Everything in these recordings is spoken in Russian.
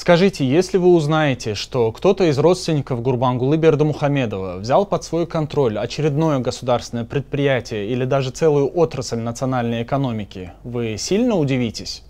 Скажите, если вы узнаете, что кто-то из родственников Гурбангулы Бердымухамедова взял под свой контроль очередное государственное предприятие или даже целую отрасль национальной экономики, вы сильно удивитесь?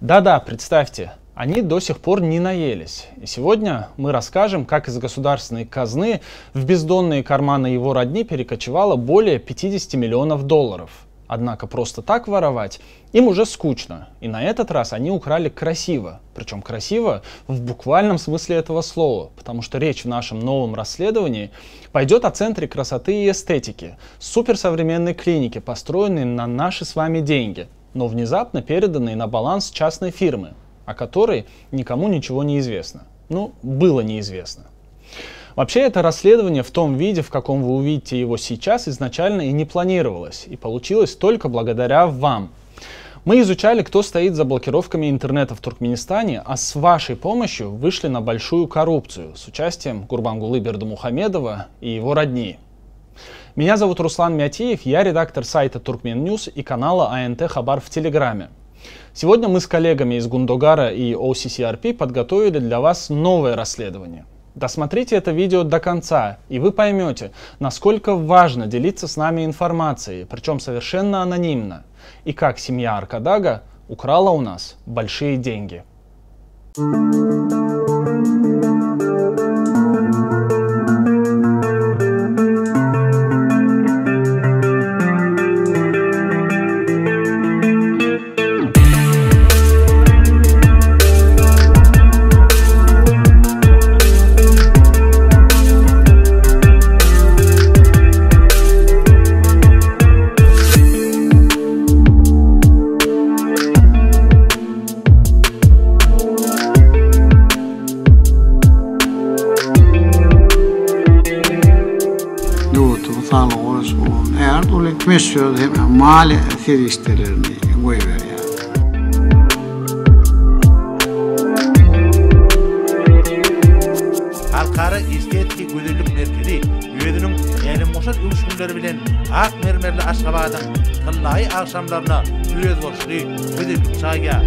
Да-да, представьте, они до сих пор не наелись. И сегодня мы расскажем, как из государственной казны в бездонные карманы его родни перекочевало более 50 миллионов долларов. Однако просто так воровать им уже скучно. И на этот раз они украли красиво. Причем красиво в буквальном смысле этого слова. Потому что речь в нашем новом расследовании пойдет о центре красоты и эстетики. Суперсовременной клинике, построенной на наши с вами деньги, но внезапно переданной на баланс частной фирмы, о которой никому ничего не известно. Ну, было неизвестно. Вообще, это расследование в том виде, в каком вы увидите его сейчас, изначально и не планировалось, и получилось только благодаря вам. Мы изучали, кто стоит за блокировками интернета в Туркменистане, а с вашей помощью вышли на большую коррупцию с участием Гурбангулы Бердымухамедова и его родни. Меня зовут Руслан Мятиев, я редактор сайта Turkmen News и канала АНТ Хабар в Телеграме. Сегодня мы с коллегами из Гундогара и OCCRP подготовили для вас новое расследование. Досмотрите это видео до конца, и вы поймете, насколько важно делиться с нами информацией, причем совершенно анонимно, и как семья Аркадага украла у нас большие деньги. Mali firistelerini koyuver yani. Halkara estetik güzellik merkezi üyedinin elim boşat uyuşkunları bilen ak mermerli Aşgabat'ın kıllayı akşamlarına üyed boşluğu güzellik çayga.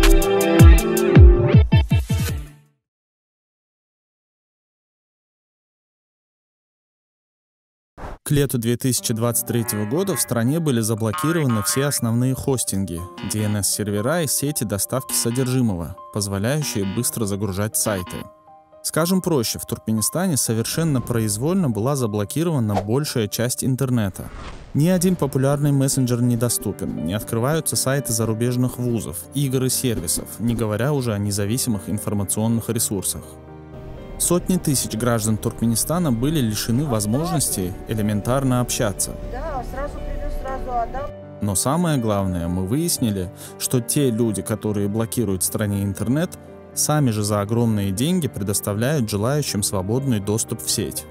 К лету 2023 года в стране были заблокированы все основные хостинги, DNS-сервера и сети доставки содержимого, позволяющие быстро загружать сайты. Скажем проще, в Туркменистане совершенно произвольно была заблокирована большая часть интернета. Ни один популярный мессенджер недоступен, не открываются сайты зарубежных вузов, игр и сервисов, не говоря уже о независимых информационных ресурсах. Сотни тысяч граждан Туркменистана были лишены возможности элементарно общаться. Но самое главное, мы выяснили, что те люди, которые блокируют в стране интернет, сами же за огромные деньги предоставляют желающим свободный доступ в сеть.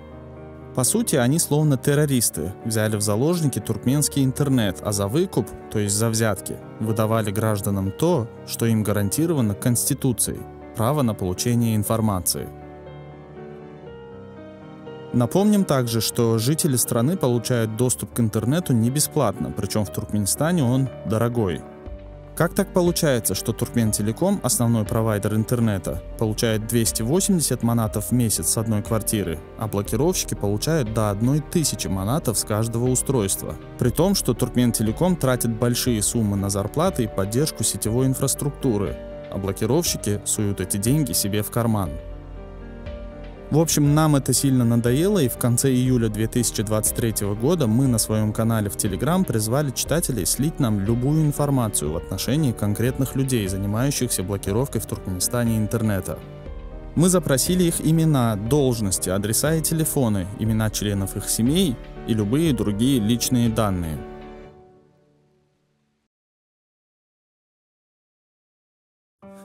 По сути, они словно террористы, взяли в заложники туркменский интернет, а за выкуп, то есть за взятки, выдавали гражданам то, что им гарантировано Конституцией – право на получение информации. Напомним также, что жители страны получают доступ к интернету не бесплатно, причем в Туркменистане он дорогой. Как так получается, что Туркмен-Телеком, основной провайдер интернета, получает 280 манатов в месяц с одной квартиры, а блокировщики получают до 1000 манатов с каждого устройства? При том, что Туркмен-Телеком тратит большие суммы на зарплаты и поддержку сетевой инфраструктуры, а блокировщики суют эти деньги себе в карман. В общем, нам это сильно надоело, и в конце июля 2023 года мы на своем канале в Telegram призвали читателей слить нам любую информацию в отношении конкретных людей, занимающихся блокировкой в Туркменистане интернета. Мы запросили их имена, должности, адреса и телефоны, имена членов их семей и любые другие личные данные.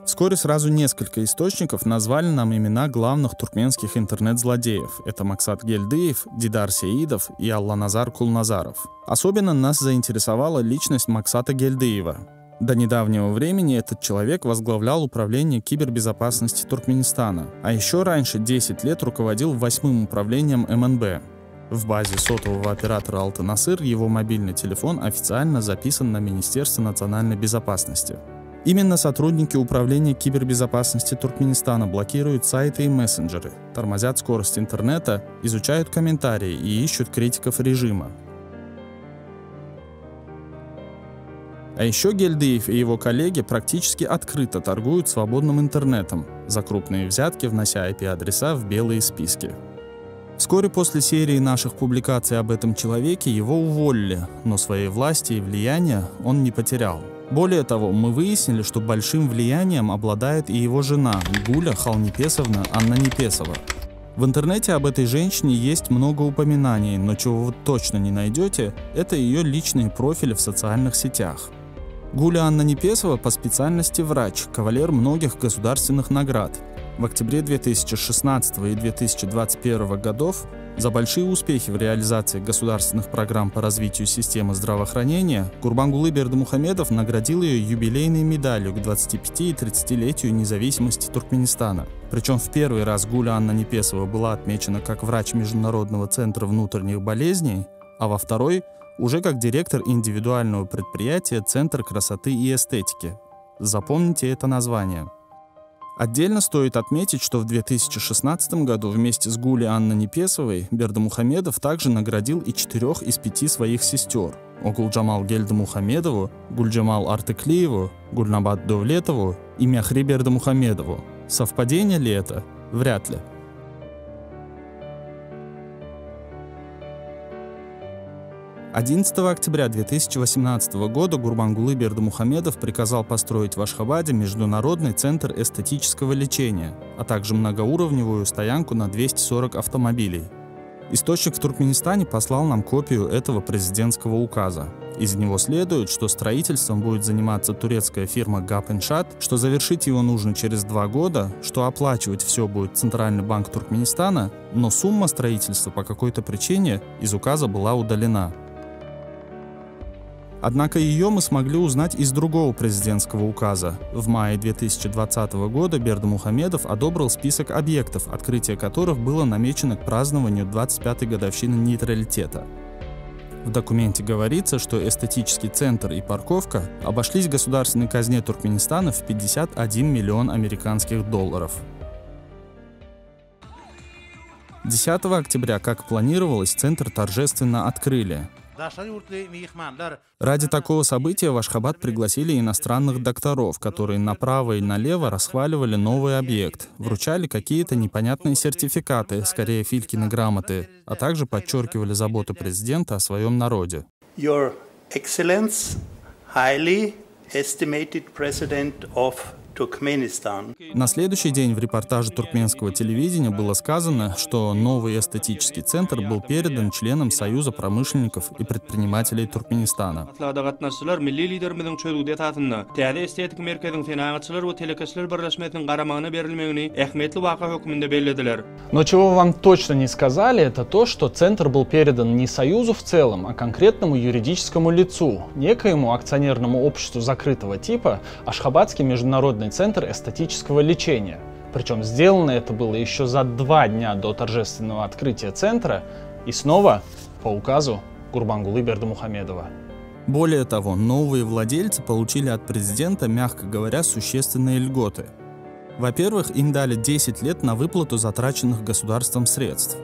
Вскоре сразу несколько источников назвали нам имена главных туркменских интернет-злодеев. Это Максат Гельдыев, Дидар Сеидов и Алланазар Кулназаров. Особенно нас заинтересовала личность Максата Гельдыева. До недавнего времени этот человек возглавлял управление кибербезопасности Туркменистана, а еще раньше 10 лет руководил 8-м управлением МНБ. В базе сотового оператора Алты-Насыр его мобильный телефон официально записан на Министерство национальной безопасности. Именно сотрудники Управления кибербезопасности Туркменистана блокируют сайты и мессенджеры, тормозят скорость интернета, изучают комментарии и ищут критиков режима. А еще Гельдыев и его коллеги практически открыто торгуют свободным интернетом, за крупные взятки внося IP-адреса в белые списки. Вскоре после серии наших публикаций об этом человеке его уволили, но своей власти и влияния он не потерял. Более того, мы выяснили, что большим влиянием обладает и его жена Гуля Халнипесовна Аннанипесова. В интернете об этой женщине есть много упоминаний, но чего вы точно не найдете, это ее личные профили в социальных сетях. Гуля Аннанипесова по специальности врач, кавалер многих государственных наград. В октябре 2016 и 2021 годов за большие успехи в реализации государственных программ по развитию системы здравоохранения Гурбангулы Бердымухамедов наградил ее юбилейной медалью к 25- и 30-летию независимости Туркменистана. Причем в первый раз Гуля Аннанипесова была отмечена как врач Международного центра внутренних болезней, а во второй – уже как директор индивидуального предприятия «Центр красоты и эстетики». Запомните это название. Отдельно стоит отметить, что в 2016 году вместе с Гулей Аннанипесовой Бердымухамедов также наградил и 4 из 5 своих сестер – Огулджамал Гельдымухамедову, Гульджамал Артыклиеву, Гульнабад Довлетову и Мяхри Бердымухамедову. Совпадение ли это? Вряд ли. 11 октября 2018 года Гурбангулы Бердымухамедов приказал построить в Ашхабаде Международный центр эстетического лечения, а также многоуровневую стоянку на 240 автомобилей. Источник в Туркменистане послал нам копию этого президентского указа. Из него следует, что строительством будет заниматься турецкая фирма Гапиншат, что завершить его нужно через 2 года, что оплачивать все будет Центральный банк Туркменистана, но сумма строительства по какой-то причине из указа была удалена. Однако ее мы смогли узнать из другого президентского указа. В мае 2020 года Бердымухамедов одобрил список объектов, открытие которых было намечено к празднованию 25-й годовщины нейтралитета. В документе говорится, что эстетический центр и парковка обошлись государственной казне Туркменистана в 51 миллион американских долларов. 10 октября, как планировалось, центр торжественно открыли. Ради такого события в Ашхабад пригласили иностранных докторов, которые направо и налево расхваливали новый объект, вручали какие-то непонятные сертификаты, скорее Филькины грамоты, а также подчеркивали заботу президента о своем народе. Your Excellency, highly estimated President of Turkmenistan. На следующий день в репортаже туркменского телевидения было сказано, что новый эстетический центр был передан членам Союза промышленников и предпринимателей Туркменистана. Но чего вам точно не сказали, это то, что центр был передан не Союзу в целом, а конкретному юридическому лицу, некоему акционерному обществу закрытого типа Ашхабадский международный центр эстетического лечения. Причем сделано это было еще за 2 дня до торжественного открытия центра и снова по указу Гурбангулы Бердымухамедова. Более того, новые владельцы получили от президента, мягко говоря, существенные льготы. Во-первых, им дали 10 лет на выплату затраченных государством средств.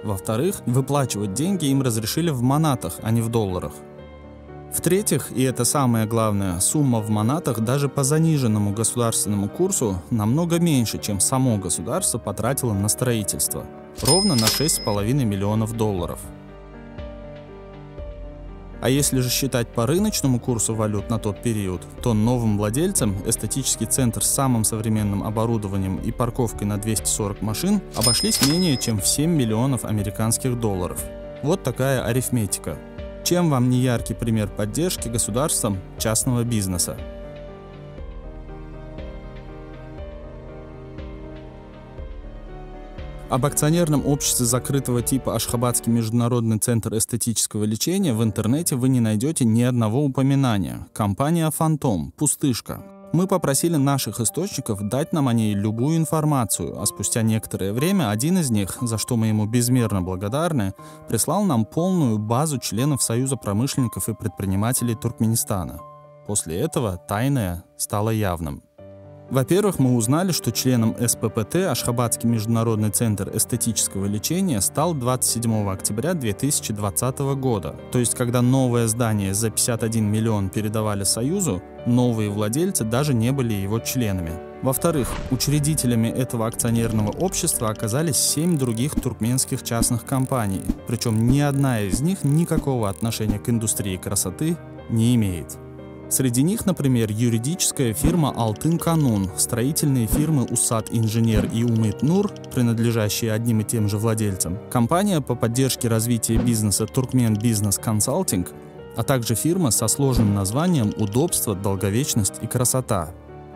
Во-вторых, выплачивать деньги им разрешили в манатах, а не в долларах. В-третьих, и это самое главное, сумма в манатах даже по заниженному государственному курсу намного меньше, чем само государство потратило на строительство. Ровно на 6,5 миллионов долларов. А если же считать по рыночному курсу валют на тот период, то новым владельцам эстетический центр с самым современным оборудованием и парковкой на 240 машин обошлись менее чем в 7 миллионов американских долларов. Вот такая арифметика. Чем вам не яркий пример поддержки государством частного бизнеса? Об акционерном обществе закрытого типа Ашхабадский международный центр эстетического лечения в интернете вы не найдете ни одного упоминания. Компания «Фантом», пустышка. Мы попросили наших источников дать нам о ней любую информацию, а спустя некоторое время один из них, за что мы ему безмерно благодарны, прислал нам полную базу членов Союза промышленников и предпринимателей Туркменистана. после этого тайное стало явным. Во-первых, мы узнали, что членом СППТ Ашхабадский международный центр эстетического лечения стал 27 октября 2020 года. То есть, когда новое здание за 51 миллион передавали Союзу, новые владельцы даже не были его членами. Во-вторых, учредителями этого акционерного общества оказались 7 других туркменских частных компаний, причем ни одна из них никакого отношения к индустрии красоты не имеет. Среди них, например, юридическая фирма «Алтын Канун», строительные фирмы «Усад Инженер» и «Умит Нур», принадлежащие одним и тем же владельцам, компания по поддержке развития бизнеса «Туркмен Бизнес Консалтинг», а также фирма со сложным названием «Удобство, долговечность и красота».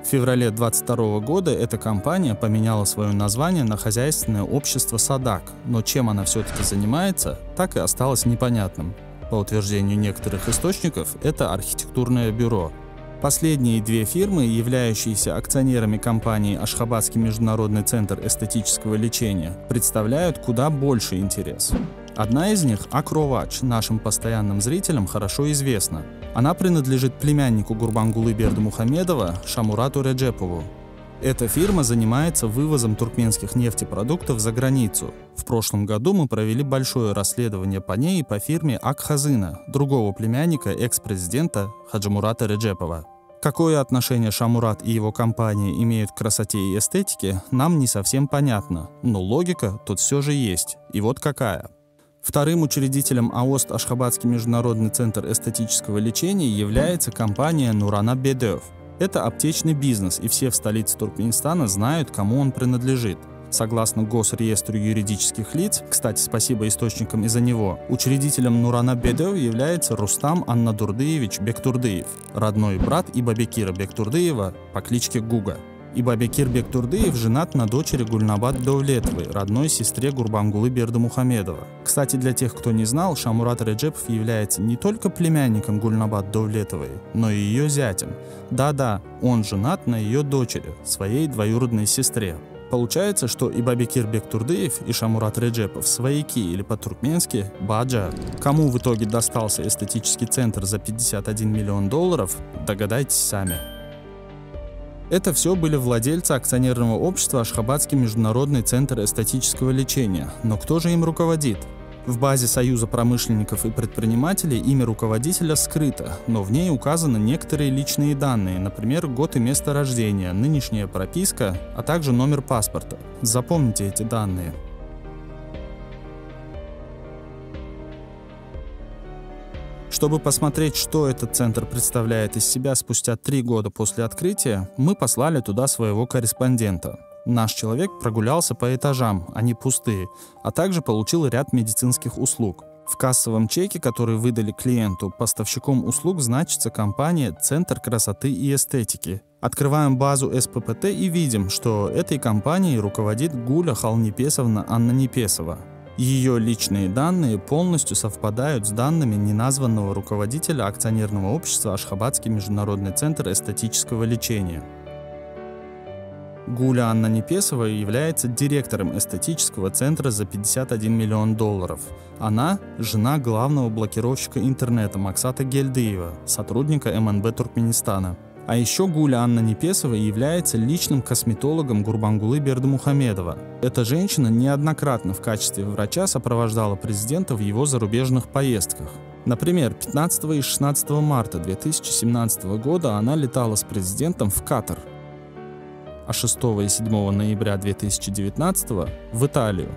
В феврале 2022 года эта компания поменяла свое название на хозяйственное общество «Садак», но чем она все-таки занимается, так и осталось непонятным. По утверждению некоторых источников, это архитектурное бюро. Последние 2 фирмы, являющиеся акционерами компании «Ашхабадский международный центр эстетического лечения», представляют куда больше интерес. Одна из них, Акровач, нашим постоянным зрителям хорошо известна. Она принадлежит племяннику Гурбангулы Бердымухамедова Шамурату Реджепову. Эта фирма занимается вывозом туркменских нефтепродуктов за границу. В прошлом году мы провели большое расследование по ней и по фирме Акхазына, другого племянника экс-президента Хаджимурата Реджепова. Какое отношение Шамурат и его компания имеют к красоте и эстетике, нам не совсем понятно, но логика тут все же есть. И вот какая. Вторым учредителем АОСТ Ашхабадский международный центр эстетического лечения является компания Нурана Бедев. Это аптечный бизнес, и все в столице Туркменистана знают, кому он принадлежит. Согласно Госреестру юридических лиц, кстати, спасибо источникам из-за него, учредителем Нурана Бедев является Рустам Аннадурдыевич Бектурдыев, родной брат Ибабекира Бектурдыева по кличке Гуга. Ибабекир Бектурдыев женат на дочери Гульнабад Довлетовой, родной сестре Гурбангулы Бердымухамедова. Кстати, для тех, кто не знал, Шамурат Реджепов является не только племянником Гульнабад Довлетовой, но и ее зятем. Да-да, он женат на ее дочери, своей двоюродной сестре. Получается, что Ибабекир Бектурдыев и Шамурат Реджепов свояки, или по-туркменски баджа. Кому в итоге достался эстетический центр за 51 миллион долларов, догадайтесь сами. Это все были владельцы акционерного общества Ашхабадский международный центр эстетического лечения. Но кто же им руководит? В базе Союза промышленников и предпринимателей имя руководителя скрыто, но в ней указаны некоторые личные данные, например, год и место рождения, нынешняя прописка, а также номер паспорта. Запомните эти данные. Чтобы посмотреть, что этот центр представляет из себя спустя 3 года после открытия, мы послали туда своего корреспондента. Наш человек прогулялся по этажам, они пустые, а также получил ряд медицинских услуг. В кассовом чеке, который выдали клиенту, поставщиком услуг значится компания «Центр красоты и эстетики». Открываем базу СППТ и видим, что этой компанией руководит Гуля Халнипесовна Аннанипесова. Ее личные данные полностью совпадают с данными неназванного руководителя акционерного общества Ашхабадский международный центр эстетического лечения. Гуля Аннанипесова является директором эстетического центра за 51 миллион долларов. Она – жена главного блокировщика интернета Максата Гельдыева, сотрудника МНБ Туркменистана. А еще Гуля Аннанипесова является личным косметологом Гурбангулы Бердымухамедова. Эта женщина неоднократно в качестве врача сопровождала президента в его зарубежных поездках. Например, 15 и 16 марта 2017 года она летала с президентом в Катар, а 6 и 7 ноября 2019 в Италию.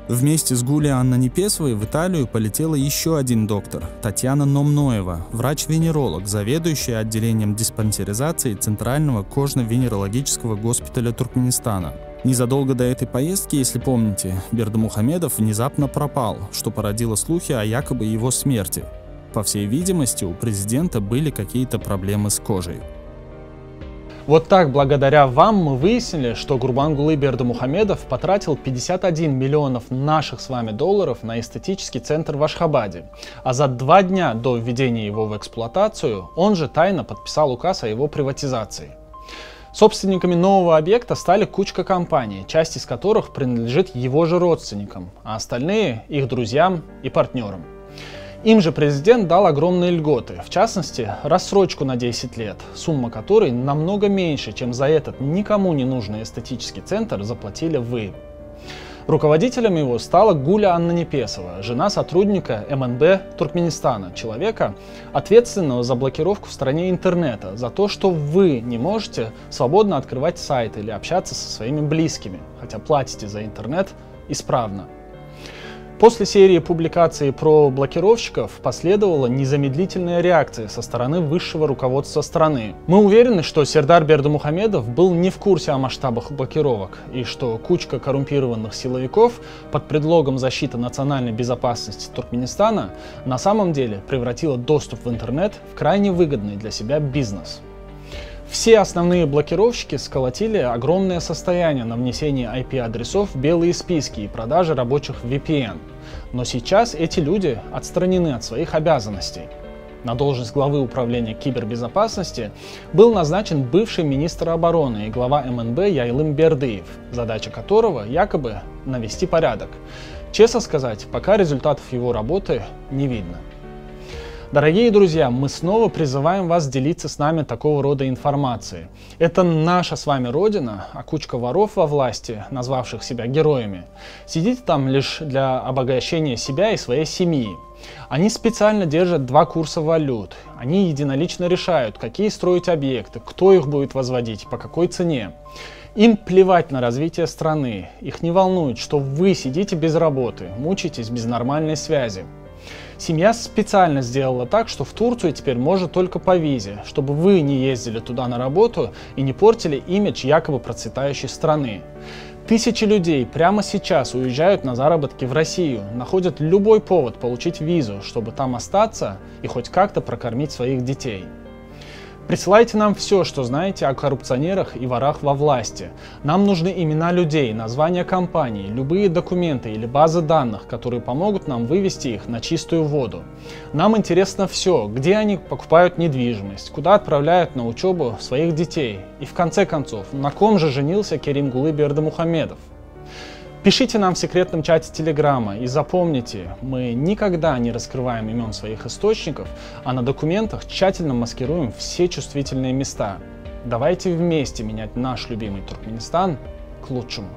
Вместе с Гулей Аннанипесовой в Италию полетела еще один доктор, Татьяна Номноева, врач-венеролог, заведующая отделением диспансеризации Центрального кожно-венерологического госпиталя Туркменистана. Незадолго до этой поездки, если помните, Бердымухамедов внезапно пропал, что породило слухи о якобы его смерти. По всей видимости, у президента были какие-то проблемы с кожей. Вот так, благодаря вам, мы выяснили, что Гурбангулы Бердымухамедов потратил 51 миллионов наших с вами долларов на эстетический центр в Ашхабаде, а за 2 дня до введения его в эксплуатацию он же тайно подписал указ о его приватизации. Собственниками нового объекта стали кучка компаний, часть из которых принадлежит его же родственникам, а остальные их друзьям и партнерам. Им же президент дал огромные льготы, в частности, рассрочку на 10 лет, сумма которой намного меньше, чем за этот никому не нужный эстетический центр заплатили вы. Руководителем его стала Гуля Анна Непесова, жена сотрудника МНБ Туркменистана, человека, ответственного за блокировку в стране интернета, за то, что вы не можете свободно открывать сайт или общаться со своими близкими, хотя платите за интернет исправно. После серии публикаций про блокировщиков последовала незамедлительная реакция со стороны высшего руководства страны. Мы уверены, что Сердар Бердымухамедов был не в курсе о масштабах блокировок и что кучка коррумпированных силовиков под предлогом защиты национальной безопасности Туркменистана на самом деле превратила доступ в интернет в крайне выгодный для себя бизнес. Все основные блокировщики сколотили огромное состояние на внесении IP-адресов в белые списки и продаже рабочих VPN. Но сейчас эти люди отстранены от своих обязанностей. На должность главы управления кибербезопасности был назначен бывший министр обороны и глава МНБ Яйлым Бердыев, задача которого якобы навести порядок. Честно сказать, пока результатов его работы не видно. Дорогие друзья, мы снова призываем вас делиться с нами такого рода информацией. Это наша с вами родина, а кучка воров во власти, назвавших себя героями, сидит там лишь для обогащения себя и своей семьи. Они специально держат два курса валют. Они единолично решают, какие строить объекты, кто их будет возводить, по какой цене. Им плевать на развитие страны. Их не волнует, что вы сидите без работы, мучаетесь без нормальной связи. Семья специально сделала так, что в Турцию теперь можно только по визе, чтобы вы не ездили туда на работу и не портили имидж якобы процветающей страны. Тысячи людей прямо сейчас уезжают на заработки в Россию, находят любой повод получить визу, чтобы там остаться и хоть как-то прокормить своих детей. Присылайте нам все, что знаете о коррупционерах и ворах во власти. Нам нужны имена людей, названия компаний, любые документы или базы данных, которые помогут нам вывести их на чистую воду. Нам интересно все, где они покупают недвижимость, куда отправляют на учебу своих детей и, в конце концов, на ком же женился Керимгулы Бердымухамедов. Пишите нам в секретном чате Телеграма и запомните, мы никогда не раскрываем имен своих источников, а на документах тщательно маскируем все чувствительные места. Давайте вместе менять наш любимый Туркменистан к лучшему.